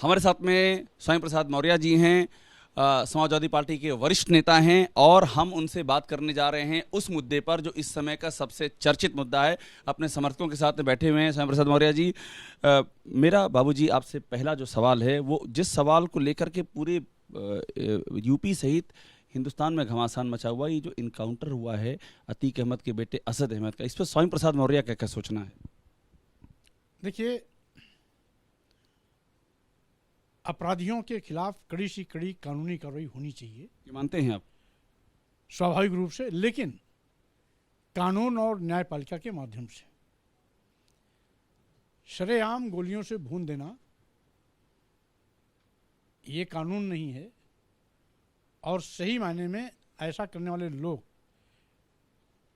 हमारे साथ में स्वयं प्रसाद मौर्य जी हैं, समाजवादी पार्टी के वरिष्ठ नेता हैं और हम उनसे बात करने जा रहे हैं उस मुद्दे पर जो इस समय का सबसे चर्चित मुद्दा है। अपने समर्थकों के साथ में बैठे हुए हैं स्वयं प्रसाद मौर्य जी। मेरा बाबूजी आपसे पहला जो सवाल है वो जिस सवाल को लेकर के पूरे यूपी सहित हिंदुस्तान में घमासान मचा हुआ, ये जो इनकाउंटर हुआ है अतीक अहमद के बेटे असद अहमद का, इस पर स्वयं प्रसाद मौर्य का क्या सोचना है? देखिए, अपराधियों के खिलाफ कड़ी से कड़ी कानूनी कार्रवाई होनी चाहिए, ये मानते हैं आप? स्वाभाविक रूप से, लेकिन कानून और न्यायपालिका के माध्यम से। शरेआम गोलियों से भून देना ये कानून नहीं है और सही मायने में ऐसा करने वाले लोग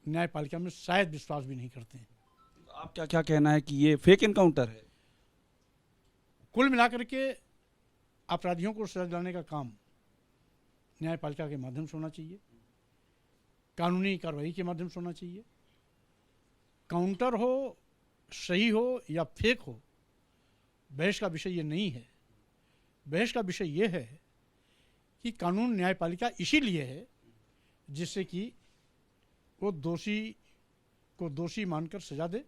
न्यायपालिका में शायद विश्वास भी नहीं करते हैं। आप क्या कहना है कि ये फेक एनकाउंटर है? कुल मिलाकर के अपराधियों को सजा दिलाने का काम न्यायपालिका के माध्यम से होना चाहिए, कानूनी कार्रवाई के माध्यम से होना चाहिए। काउंटर हो, सही हो या फेक हो, बहस का विषय ये नहीं है। बहस का विषय ये है कि कानून न्यायपालिका इसीलिए है जिससे कि वो दोषी को दोषी मानकर सजा दे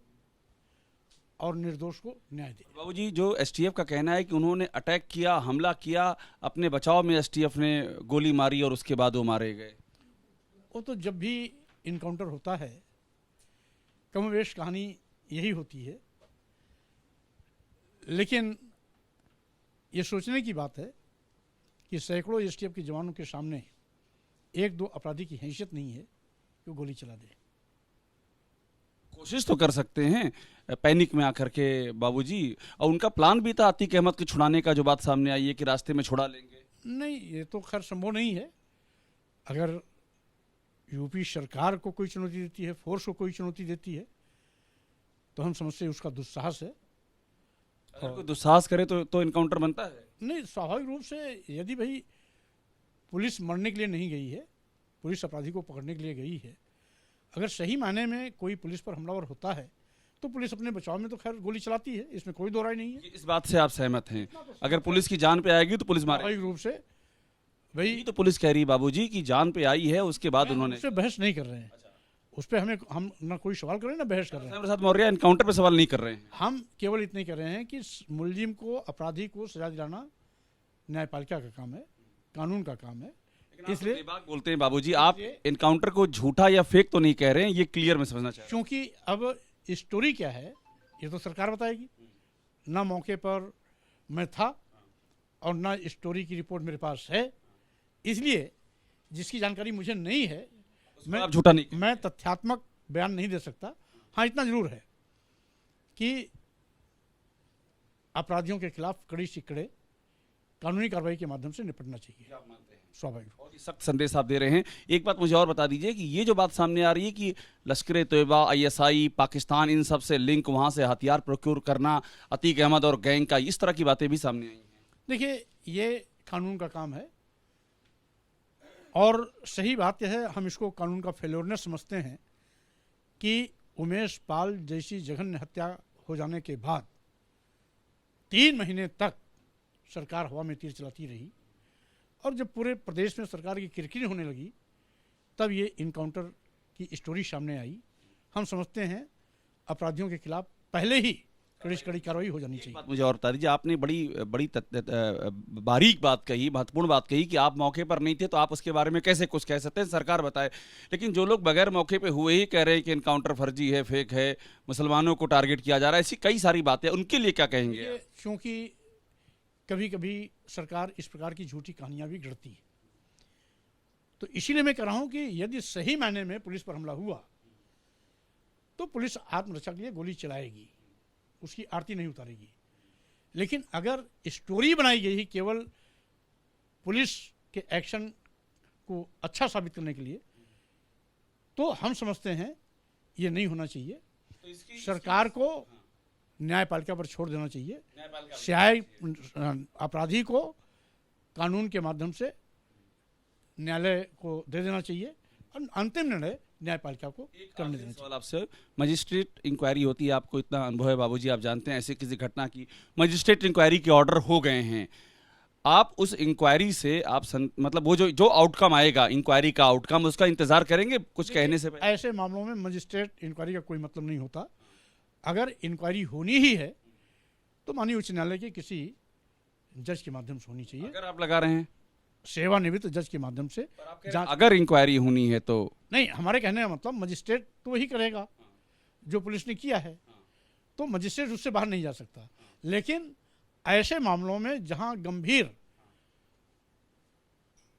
और निर्दोष को न्याय दे। बाबूजी, जो एसटीएफ का कहना है कि उन्होंने अटैक किया, हमला किया, अपने बचाव में एसटीएफ ने गोली मारी और उसके बाद वो मारे गए। वो तो जब भी इनकाउंटर होता है कमोवेश कहानी यही होती है, लेकिन ये सोचने की बात है कि सैकड़ों एसटीएफ के जवानों के सामने एक दो अपराधी की हैसियत नहीं है कि वो गोली चला दे। कोशिश तो कर सकते हैं पैनिक में आकर के बाबूजी, और उनका प्लान भी था अतीक अहमद को छुड़ाने का, जो बात सामने आई है कि रास्ते में छुड़ा लेंगे। नहीं, ये तो खैर संभव नहीं है। अगर यूपी सरकार को कोई चुनौती देती है, फोर्स को कोई चुनौती देती है, तो हम समझते हैं उसका दुस्साहस है। अगर कोई दुस्साहस करे तो इनकाउंटर बनता है? नहीं, स्वाभाविक रूप से यदि भाई पुलिस मरने के लिए नहीं गई है, पुलिस अपराधी को पकड़ने के लिए गई है, अगर सही मायने में कोई पुलिस पर हमलावर होता है तो पुलिस अपने बचाव में तो खैर गोली चलाती है, इसमें कोई दो राय नहीं है। इस बात से आप सहमत हैं? अगर पुलिस की जान पे आएगी तो पुलिस मारेगी? स्वाभाविक रूप से भाई, तो पुलिस कह रही बाबूजी कि जान पे आई है, उसके बाद उन्होंने उससे बहस नहीं कर रहे हैं। उस पर हम ना कोई सवाल कर रहे हैं ना बहस कर रहे हैं। प्रसाद मौर्य एनकाउंटर पे सवाल नहीं कर रहे हैं। हम केवल इतने कर रहे हैं कि मुलजिम को, अपराधी को सजा दिलाना न्यायपालिका का काम है, कानून का काम है। इसलिए बोलते हैं बाबूजी, आप एनकाउंटर को झूठा या फेक तो नहीं कह रहे हैं, ये क्लियर में समझना चाहिए। क्योंकि अब स्टोरी क्या है ये तो सरकार बताएगी। ना मौके पर मैं था और ना स्टोरी की रिपोर्ट मेरे पास है, इसलिए जिसकी जानकारी मुझे नहीं है आप झूठा नहीं, मैं तथ्यात्मक बयान नहीं दे सकता। हाँ, इतना जरूर है कि अपराधियों के खिलाफ कड़ी से कड़े कानूनी कार्रवाई के माध्यम से निपटना चाहिए। स्वाभाविक सख्त संदेश आप दे रहे हैं। एक बात मुझे और बता दीजिए कि ये जो बात सामने आ रही है कि लश्कर तैयबा, आईएसआई, पाकिस्तान, इन सब से लिंक, वहां से हथियार प्रोक्योर करना, अतीक अहमद और गैंग का, इस तरह की बातें भी सामने आई हैं। देखिए, ये कानून का काम है और सही बात यह है, हम इसको कानून का फेल्योरनेस समझते हैं कि उमेश पाल जैसी जघन्य हत्या हो जाने के बाद 3 महीने तक सरकार हवा में तीर चलाती रही और जब पूरे प्रदेश में सरकार की किरकिरी होने लगी तब ये इनकाउंटर की स्टोरी सामने आई। हम समझते हैं अपराधियों के खिलाफ पहले ही कड़ी से कड़ी कार्रवाई हो जानी चाहिए। बात मुझे और बता दीजिए, आपने बड़ी बड़ी बारीक बात कही, महत्वपूर्ण बात कही कि आप मौके पर नहीं थे तो आप उसके बारे में कैसे कुछ कह सकते हैं, सरकार बताए। लेकिन जो लोग बगैर मौके पे हुए ही कह रहे हैं कि इनकाउंटर फर्जी है, फेक है, मुसलमानों को टारगेट किया जा रहा है, ऐसी कई सारी बातें, उनके लिए क्या कहेंगे? क्योंकि कभी कभी सरकार इस प्रकार की झूठी कहानियां भी गढ़ती है, तो इसीलिए मैं कह रहा हूं कि यदि सही मायने में पुलिस पर हमला हुआ तो पुलिस आत्मरक्षा के लिए गोली चलाएगी, उसकी आरती नहीं उतारेगी। लेकिन अगर स्टोरी बनाई गई केवल पुलिस के एक्शन को अच्छा साबित करने के लिए, तो हम समझते हैं ये नहीं होना चाहिए। तो सरकार को न्यायपालिका पर छोड़ देना चाहिए। अपराधी को कानून के माध्यम से न्यायालय को दे देना चाहिए और अंतिम निर्णय न्यायपालिका को करने देना चाहिए। सवाल आपसे, मजिस्ट्रेट इंक्वायरी होती है, आपको इतना अनुभव है बाबूजी, आप जानते हैं ऐसे किसी घटना की मजिस्ट्रेट इंक्वायरी के ऑर्डर हो गए हैं, आप उस इंक्वायरी से आप मतलब वो जो आउटकम आएगा इंक्वायरी का आउटकम, उसका इंतजार करेंगे कुछ कहने से पहले? ऐसे मामलों में मजिस्ट्रेट इंक्वायरी का कोई मतलब नहीं होता। अगर इंक्वायरी होनी ही है तो माननीय उच्च न्यायालय के किसी जज के माध्यम से होनी चाहिए, अगर आप लगा रहे हैं सेवानिवृत्त जज के माध्यम से जांच। अगर इंक्वायरी होनी है तो नहीं, हमारे कहने का मतलब मजिस्ट्रेट तो वही करेगा जो पुलिस ने किया है, तो मजिस्ट्रेट उससे बाहर नहीं जा सकता। लेकिन ऐसे मामलों में जहां गंभीर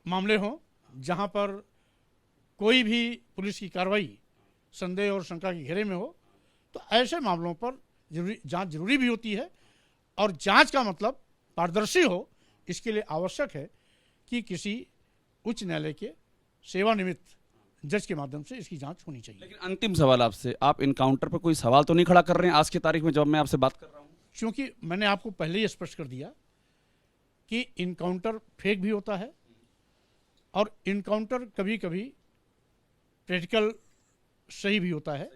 मामले हों, जहां पर कोई भी पुलिस की कार्रवाई संदेह और शंका के घेरे में हो, तो ऐसे मामलों पर जांच जरूरी भी होती है। और जांच का मतलब पारदर्शी हो, इसके लिए आवश्यक है कि किसी उच्च न्यायालय के सेवानिवृत्त जज के माध्यम से इसकी जांच होनी चाहिए। लेकिन अंतिम सवाल आपसे, आप इनकाउंटर पर कोई सवाल तो नहीं खड़ा कर रहे हैं आज की तारीख में जब मैं आपसे बात कर रहा हूं? क्योंकि मैंने आपको पहले ही स्पष्ट कर दिया कि इनकाउंटर फेक भी होता है और इनकाउंटर कभी कभी प्रैक्टिकल सही भी होता है।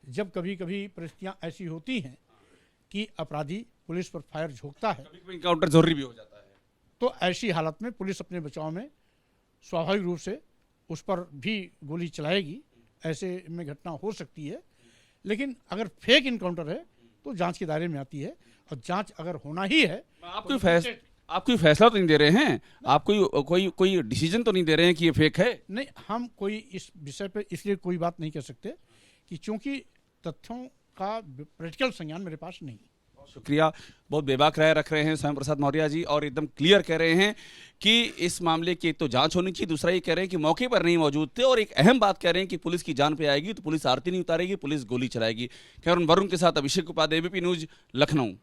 जब कभी कभी परिस्थितियां ऐसी होती हैं कि अपराधी पुलिस पर फायर झोंकता है, कभी इनकाउंटर जरूरी भी हो जाता है, तो ऐसी हालत में पुलिस अपने बचाव में स्वाभाविक रूप से उस पर भी गोली चलाएगी। ऐसे में घटना हो सकती है। लेकिन अगर फेक इनकाउंटर है तो जांच के दायरे में आती है, और जांच अगर होना ही है आप कोई फैसला तो नहीं दे रहे हैं, आप कोई डिसीजन तो नहीं दे रहे हैं कि ये फेक है? नहीं, हम कोई इस विषय पे इसलिए कोई बात नहीं कर सकते कि चूंकि तथ्यों का प्रैक्टिकल संज्ञान मेरे पास नहीं है। शुक्रिया, बहुत बेबाक राय रख रहे हैं स्वयं प्रसाद मौर्य जी, और एकदम क्लियर कह रहे हैं कि इस मामले की एक तो जांच होनी चाहिए, दूसरा ये कह रहे हैं कि मौके पर नहीं मौजूद थे, और एक अहम बात कह रहे हैं कि पुलिस की जान पे आएगी तो पुलिस आरती नहीं उतारेगी, पुलिस गोली चलाएगी। खैर, वरुण के साथ अभिषेक उपाध्याय, एबीपी न्यूज, लखनऊ।